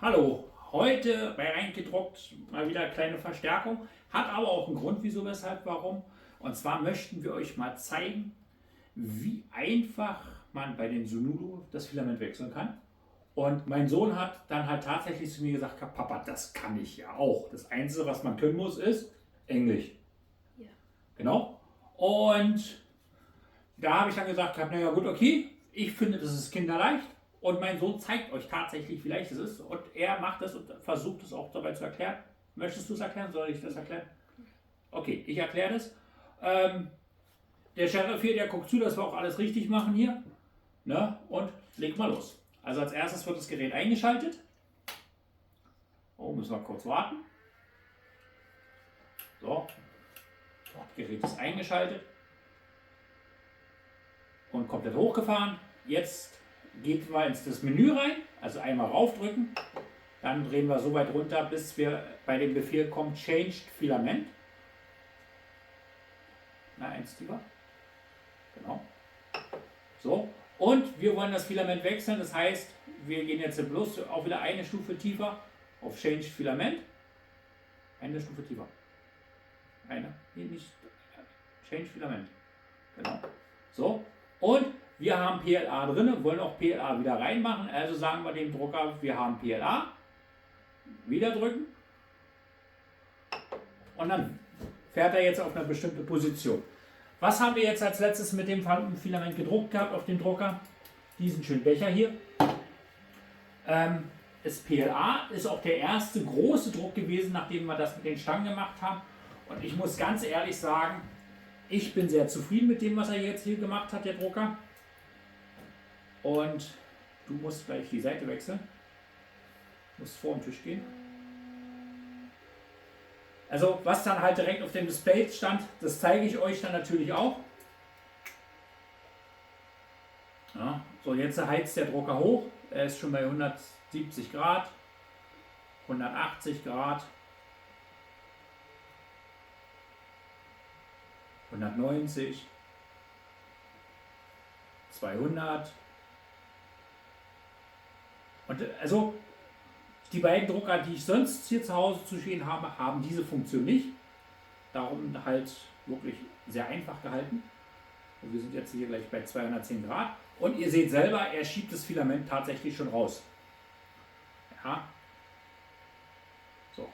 Hallo, heute bei Reingedruckt mal wieder eine kleine Verstärkung, hat aber auch einen Grund, wieso, weshalb, warum. Und zwar möchten wir euch mal zeigen, wie einfach man bei den Sunulu das Filament wechseln kann. Und mein Sohn hat dann halt tatsächlich zu mir gesagt, Papa, das kann ich ja auch. Das Einzige, was man können muss, ist Englisch. Ja. Genau. Und da habe ich dann gesagt, naja gut, okay, ich finde, das ist kinderleicht. Und mein Sohn zeigt euch tatsächlich, wie leicht es ist. Und er macht es und versucht es auch dabei zu erklären. Möchtest du es erklären? Soll ich das erklären? Okay, ich erkläre das. Der Sheriff hier, der guckt zu, dass wir auch alles richtig machen hier. Ne? Und leg mal los. Also als erstes wird das Gerät eingeschaltet. Oh, müssen wir kurz warten. So. Das Gerät ist eingeschaltet. Und komplett hochgefahren. Jetzt geht mal ins das Menü rein, also einmal raufdrücken, dann drehen wir so weit runter, bis wir bei dem Befehl kommen, Changed Filament. Na, eins tiefer. Genau. So. Und wir wollen das Filament wechseln, das heißt, wir gehen jetzt bloß auch wieder eine Stufe tiefer auf Changed Filament. Eine Stufe tiefer. Eine. Nee, nicht. Changed Filament. Genau. So. Und wir haben PLA drin, wollen auch PLA wieder reinmachen. Also sagen wir dem Drucker, wir haben PLA. Wieder drücken. Und dann fährt er jetzt auf eine bestimmte Position. Was haben wir jetzt als letztes mit dem Filament gedruckt gehabt auf dem Drucker? Diesen schönen Becher hier. Ist PLA, ist auch der erste große Druck gewesen, nachdem wir das mit den Stangen gemacht haben. Und ich muss ganz ehrlich sagen, ich bin sehr zufrieden mit dem, was er jetzt hier gemacht hat, der Drucker. Und du musst gleich die Seite wechseln. Du musst vor den Tisch gehen. Also was dann halt direkt auf dem Display stand, das zeige ich euch dann natürlich auch. Ja, so, jetzt heizt der Drucker hoch. Er ist schon bei 170 Grad, 180 Grad, 190, 200. Und also die beiden Drucker, die ich sonst hier zu Hause zu stehen habe, haben diese Funktion nicht. Darum halt wirklich sehr einfach gehalten. Und wir sind jetzt hier gleich bei 210 Grad. Und ihr seht selber, er schiebt das Filament tatsächlich schon raus. Ja. So.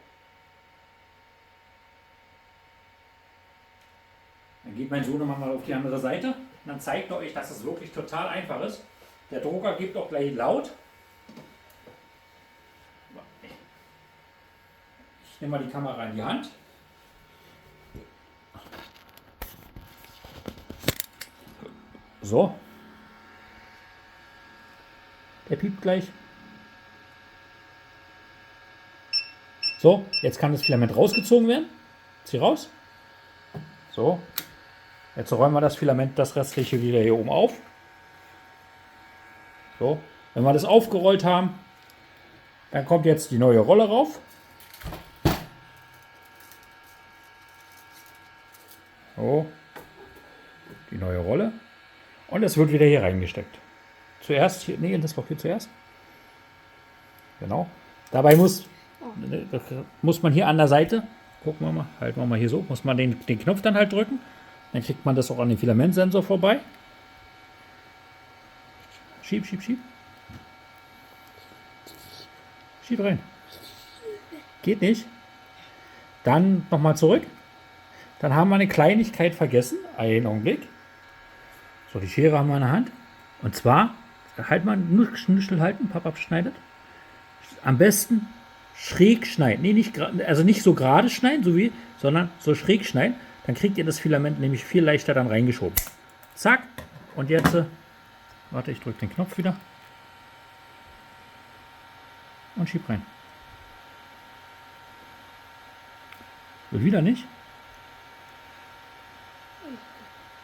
Dann geht mein Sohn nochmal auf die andere Seite. Und dann zeigt er euch, dass es wirklich total einfach ist. Der Drucker gibt auch gleich laut. Ich nehme mal die Kamera in die Hand. So. Der piept gleich. So, jetzt kann das Filament rausgezogen werden. Zieh raus. So. Jetzt räumen wir das Filament, das restliche wieder hier oben auf. So. Wenn wir das aufgerollt haben, dann kommt jetzt die neue Rolle rauf. So, die neue Rolle. Und es wird wieder hier reingesteckt. Zuerst hier, nee, das Loch hier zuerst. Genau. Dabei muss man hier an der Seite, gucken wir mal, halten wir mal hier so, muss man den Knopf dann halt drücken. Dann kriegt man das auch an den Filamentsensor vorbei. Schieb, schieb, schieb. Schieb rein. Geht nicht. Dann nochmal zurück. Dann haben wir eine Kleinigkeit vergessen. Einen Augenblick. So, die Schere haben wir in der Hand. Und zwar, halt mal, nur Schnitzel halten, Papa abschneidet. Am besten schräg schneiden. Nee, nicht so gerade schneiden, sondern so schräg schneiden. Dann kriegt ihr das Filament nämlich viel leichter dann reingeschoben. Zack. Und jetzt, warte, ich drücke den Knopf wieder. Und schieb rein. Will wieder nicht.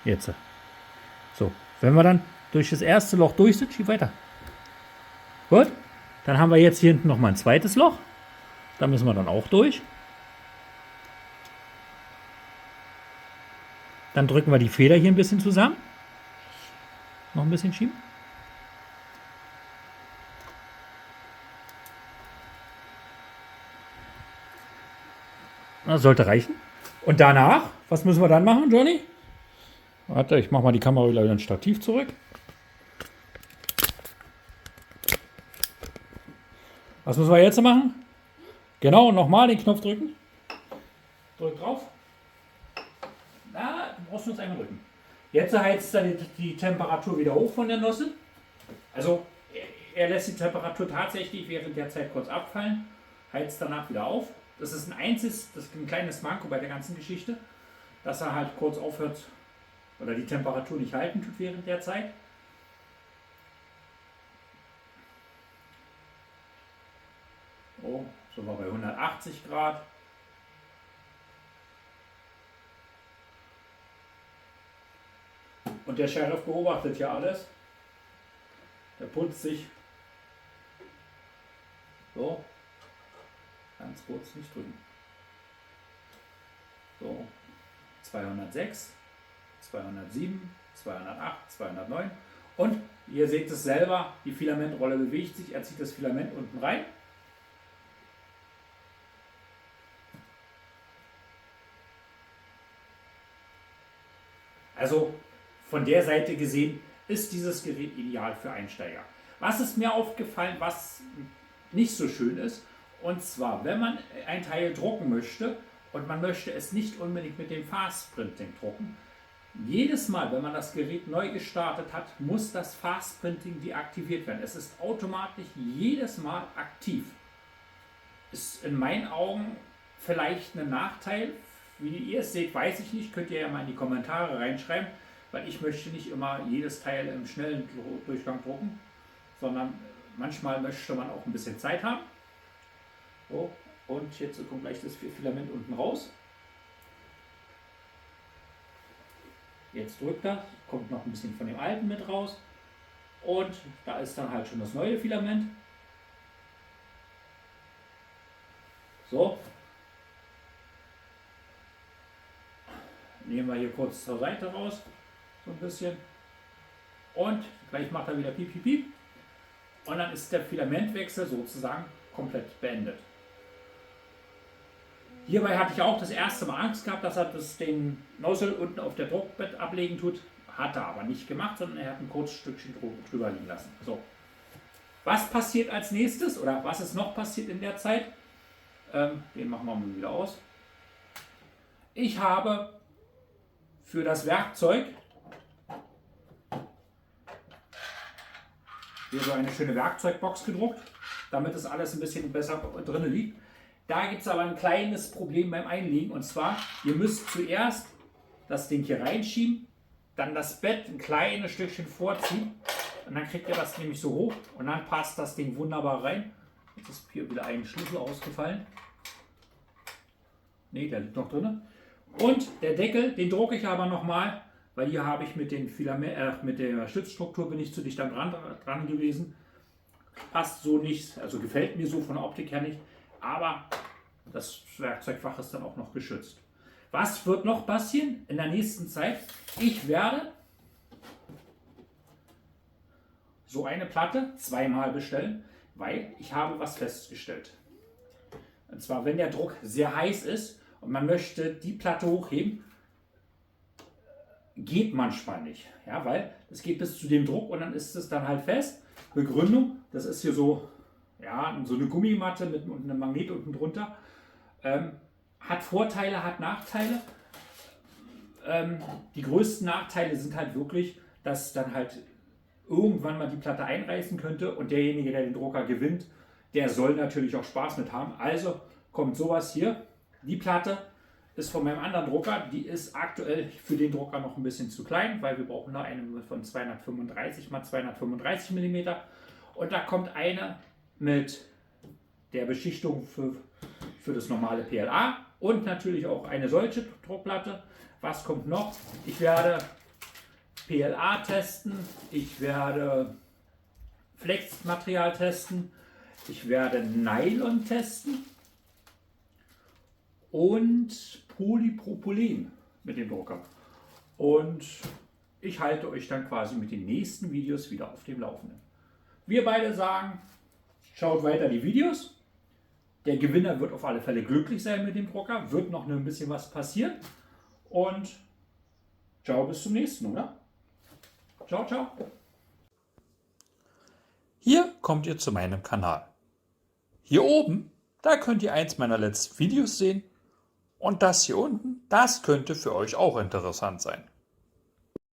Jetzt. So, wenn wir dann durch das erste Loch durch sind, schieb weiter. Gut. Dann haben wir jetzt hier hinten nochmal ein zweites Loch. Da müssen wir dann auch durch. Dann drücken wir die Feder hier ein bisschen zusammen. Noch ein bisschen schieben. Das sollte reichen. Und danach, was müssen wir dann machen, Johnny? Warte, ich mache mal die Kamera wieder ins Stativ zurück. Was müssen wir jetzt machen? Genau, nochmal den Knopf drücken. Drück drauf. Na, du brauchst nur einmal drücken. Jetzt heizt er die Temperatur wieder hoch von der Nosse. Also er lässt die Temperatur tatsächlich während der Zeit kurz abfallen, heizt danach wieder auf. Das ist ein kleines Manko bei der ganzen Geschichte, dass er halt kurz aufhört oder die Temperatur nicht halten tut während der Zeit. Oh, so war bei 180 Grad. Und der Sheriff beobachtet ja alles. Der putzt sich. So. Ganz kurz nicht drücken. So. 206, 207, 208, 209. Und ihr seht es selber, die Filamentrolle bewegt sich. Er zieht das Filament unten rein. Also von der Seite gesehen ist dieses Gerät ideal für Einsteiger. Was ist mir aufgefallen, was nicht so schön ist, und zwar, wenn man ein Teil drucken möchte und man möchte es nicht unbedingt mit dem Fast Printing drucken, jedes Mal, wenn man das Gerät neu gestartet hat, muss das Fast Printing deaktiviert werden. Es ist automatisch jedes Mal aktiv. Ist in meinen Augen vielleicht ein Nachteil. Wie ihr es seht, weiß ich nicht. Könnt ihr ja mal in die Kommentare reinschreiben, weil ich möchte nicht immer jedes Teil im schnellen Durchgang drucken, sondern manchmal möchte man auch ein bisschen Zeit haben. So, und jetzt kommt gleich das Filament unten raus. Jetzt drückt er, kommt noch ein bisschen von dem alten mit raus. Und da ist dann halt schon das neue Filament. So. Nehmen wir hier kurz zur Seite raus, so ein bisschen. Und gleich macht er wieder piep, piep, piep. Und dann ist der Filamentwechsel sozusagen komplett beendet. Hierbei hatte ich auch das erste Mal Angst gehabt, dass er den Nozzle unten auf der Druckbett ablegen tut. Hat er aber nicht gemacht, sondern er hat ein kurzes Stückchen drüber liegen lassen. So. Was passiert als nächstes oder was ist noch passiert in der Zeit? Den machen wir mal wieder aus. Ich habe für das Werkzeug hier so eine schöne Werkzeugbox gedruckt, damit es alles ein bisschen besser drin liegt. Da gibt es aber ein kleines Problem beim Einlegen, und zwar, ihr müsst zuerst das Ding hier reinschieben, dann das Bett ein kleines Stückchen vorziehen und dann kriegt ihr das nämlich so hoch und dann passt das Ding wunderbar rein. Jetzt ist hier wieder ein Schlüssel ausgefallen. Ne, der liegt noch drin. Und der Deckel, den drucke ich aber nochmal, weil hier habe ich mit der Stützstruktur bin ich zu dicht dran gewesen. Passt so nicht, also gefällt mir so von der Optik her nicht. Aber das Werkzeugfach ist dann auch noch geschützt. Was wird noch passieren in der nächsten Zeit? Ich werde so eine Platte zweimal bestellen, weil ich habe was festgestellt. Und zwar, wenn der Druck sehr heiß ist und man möchte die Platte hochheben, geht manchmal nicht. Ja, weil es geht bis zu dem Druck und dann ist es dann halt fest. Begründung, das ist hier so, ja, so eine Gummimatte mit einem Magnet unten drunter. Hat Vorteile, hat Nachteile. Die größten Nachteile sind halt wirklich, dass dann halt irgendwann mal die Platte einreißen könnte und derjenige, der den Drucker gewinnt, der soll natürlich auch Spaß mit haben. Also kommt sowas hier. Die Platte ist von meinem anderen Drucker, die ist aktuell für den Drucker noch ein bisschen zu klein, weil wir brauchen noch eine von 235 x 235 mm. Und da kommt eine mit der Beschichtung für das normale PLA und natürlich auch eine solche Druckplatte. Was kommt noch? Ich werde PLA testen, ich werde Flexmaterial testen, ich werde Nylon testen und Polypropylen mit dem Drucker. Und ich halte euch dann quasi mit den nächsten Videos wieder auf dem Laufenden. Wir beide sagen, schaut weiter die Videos Der Gewinner wird auf alle Fälle glücklich sein mit dem Drucker, wird noch ein bisschen was passieren. Und ciao, bis zum nächsten, oder? Ciao, ciao. Hier kommt ihr zu meinem Kanal. Hier oben, da könnt ihr eins meiner letzten Videos sehen. Und das hier unten, das könnte für euch auch interessant sein.